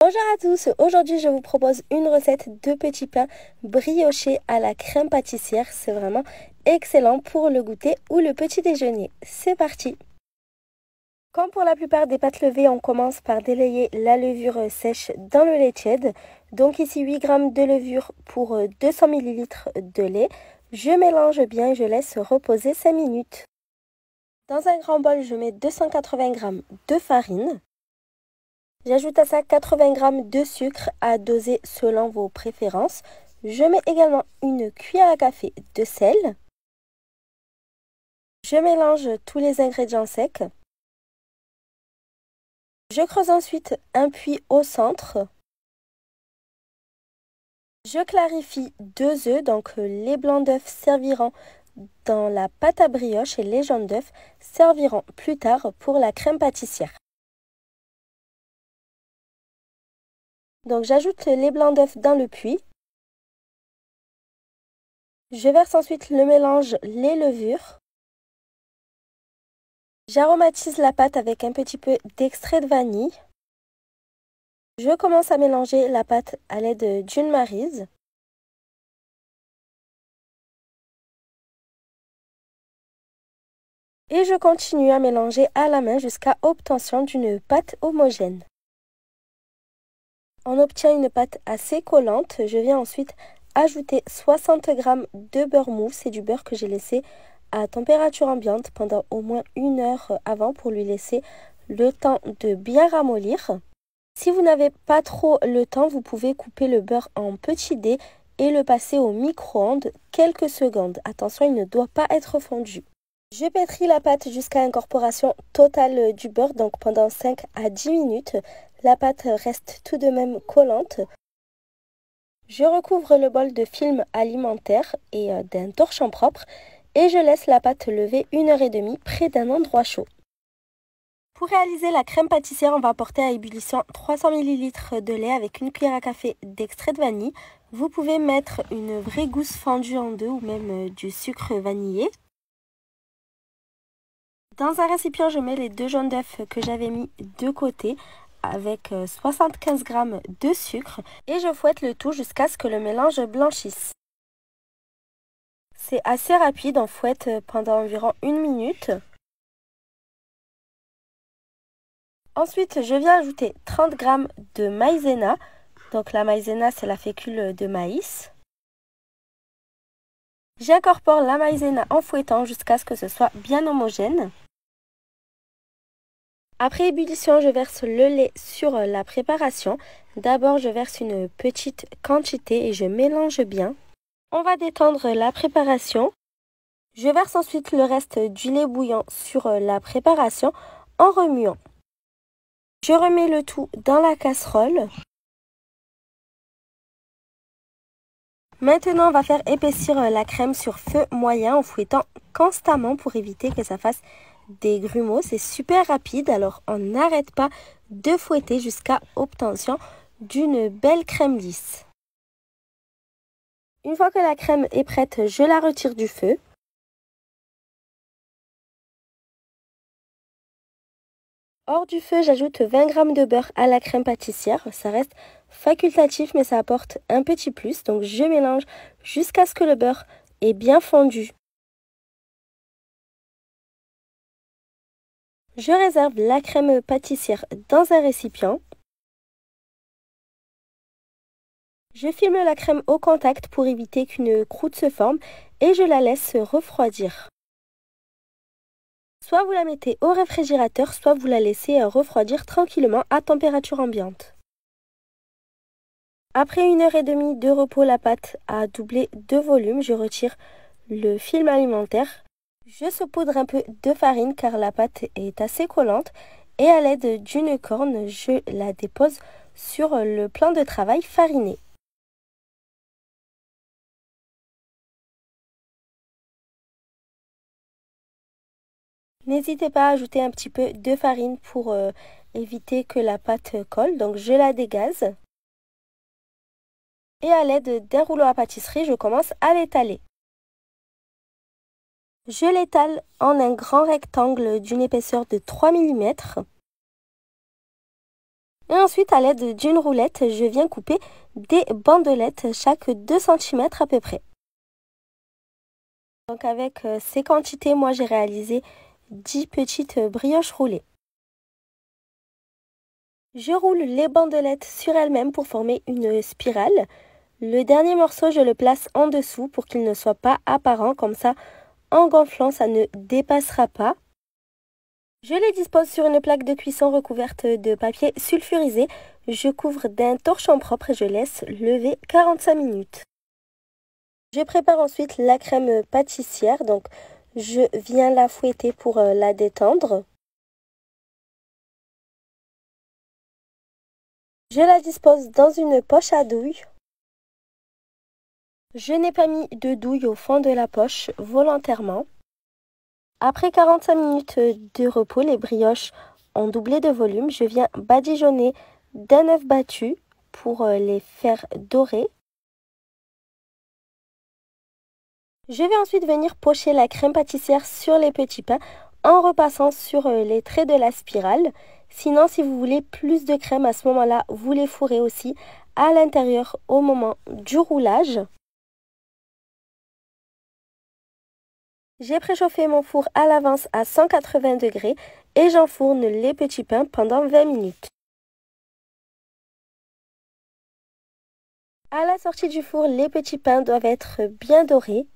Bonjour à tous, aujourd'hui je vous propose une recette de petits pains briochés à la crème pâtissière. C'est vraiment excellent pour le goûter ou le petit déjeuner. C'est parti! Comme pour la plupart des pâtes levées, on commence par délayer la levure sèche dans le lait tiède. Donc ici 8 g de levure pour 200 ml de lait. Je mélange bien et je laisse reposer 5 minutes. Dans un grand bol, je mets 280 g de farine. J'ajoute à ça 80 g de sucre à doser selon vos préférences. Je mets également une cuillère à café de sel. Je mélange tous les ingrédients secs. Je creuse ensuite un puits au centre. Je clarifie 2 œufs, donc les blancs d'œufs serviront dans la pâte à brioche et les jaunes d'œufs serviront plus tard pour la crème pâtissière. Donc j'ajoute les blancs d'œufs dans le puits. Je verse ensuite le mélange, les levures. J'aromatise la pâte avec un petit peu d'extrait de vanille. Je commence à mélanger la pâte à l'aide d'une maryse. Et je continue à mélanger à la main jusqu'à obtention d'une pâte homogène. On obtient une pâte assez collante. Je viens ensuite ajouter 60 g de beurre mou. C'est du beurre que j'ai laissé à température ambiante pendant au moins 1 heure avant pour lui laisser le temps de bien ramollir. Si vous n'avez pas trop le temps, vous pouvez couper le beurre en petits dés et le passer au micro-ondes quelques secondes. Attention, il ne doit pas être fondu. Je pétris la pâte jusqu'à incorporation totale du beurre, donc pendant 5 à 10 minutes. La pâte reste tout de même collante. Je recouvre le bol de film alimentaire et d'un torchon propre et je laisse la pâte lever 1h30 près d'un endroit chaud. Pour réaliser la crème pâtissière, on va porter à ébullition 300 ml de lait avec une cuillère à café d'extrait de vanille. Vous pouvez mettre une vraie gousse fendue en deux ou même du sucre vanillé. Dans un récipient, je mets les 2 jaunes d'œufs que j'avais mis de côté avec 75 g de sucre et je fouette le tout jusqu'à ce que le mélange blanchisse. C'est assez rapide, on fouette pendant environ 1 minute. Ensuite, je viens ajouter 30 g de maïzena. Donc la maïzena, c'est la fécule de maïs. J'incorpore la maïzena en fouettant jusqu'à ce que ce soit bien homogène. Après ébullition, je verse le lait sur la préparation. D'abord, je verse une petite quantité et je mélange bien. On va détendre la préparation. Je verse ensuite le reste du lait bouillant sur la préparation en remuant. Je remets le tout dans la casserole. Maintenant, on va faire épaissir la crème sur feu moyen en fouettant constamment pour éviter que ça fasse des grumeaux. C'est super rapide, alors on n'arrête pas de fouetter jusqu'à obtention d'une belle crème lisse. Une fois que la crème est prête, je la retire du feu. Hors du feu, j'ajoute 20 g de beurre à la crème pâtissière. Ça reste facultatif, mais ça apporte un petit plus. Donc je mélange jusqu'à ce que le beurre est bien fondu. Je réserve la crème pâtissière dans un récipient. Je filme la crème au contact pour éviter qu'une croûte se forme et je la laisse refroidir. Soit vous la mettez au réfrigérateur, soit vous la laissez refroidir tranquillement à température ambiante. Après 1h30 de repos, la pâte a doublé de volume. Je retire le film alimentaire. Je saupoudre un peu de farine car la pâte est assez collante et à l'aide d'une corne, je la dépose sur le plan de travail fariné. N'hésitez pas à ajouter un petit peu de farine pour éviter que la pâte colle. Donc je la dégaze. Et à l'aide d'un rouleau à pâtisserie, je commence à l'étaler. Je l'étale en un grand rectangle d'une épaisseur de 3 mm. Et ensuite, à l'aide d'une roulette, je viens couper des bandelettes chaque 2 cm à peu près. Donc avec ces quantités, moi j'ai réalisé 10 petites brioches roulées. Je roule les bandelettes sur elles-mêmes pour former une spirale. Le dernier morceau, je le place en dessous pour qu'il ne soit pas apparent. Comme ça, en gonflant, ça ne dépassera pas. Je les dispose sur une plaque de cuisson recouverte de papier sulfurisé. Je couvre d'un torchon propre et je laisse lever 45 minutes. Je prépare ensuite la crème pâtissière. Donc, je viens la fouetter pour la détendre. Je la dispose dans une poche à douille. Je n'ai pas mis de douille au fond de la poche volontairement. Après 45 minutes de repos, les brioches ont doublé de volume. Je viens badigeonner d'un œuf battu pour les faire dorer. Je vais ensuite venir pocher la crème pâtissière sur les petits pains en repassant sur les traits de la spirale. Sinon, si vous voulez plus de crème, à ce moment-là, vous les fourrez aussi à l'intérieur au moment du roulage. J'ai préchauffé mon four à l'avance à 180 degrés et j'enfourne les petits pains pendant 20 minutes. À la sortie du four, les petits pains doivent être bien dorés.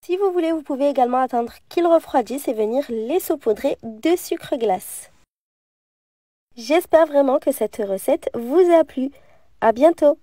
Si vous voulez, vous pouvez également attendre qu'ils refroidissent et venir les saupoudrer de sucre glace. J'espère vraiment que cette recette vous a plu. À bientôt!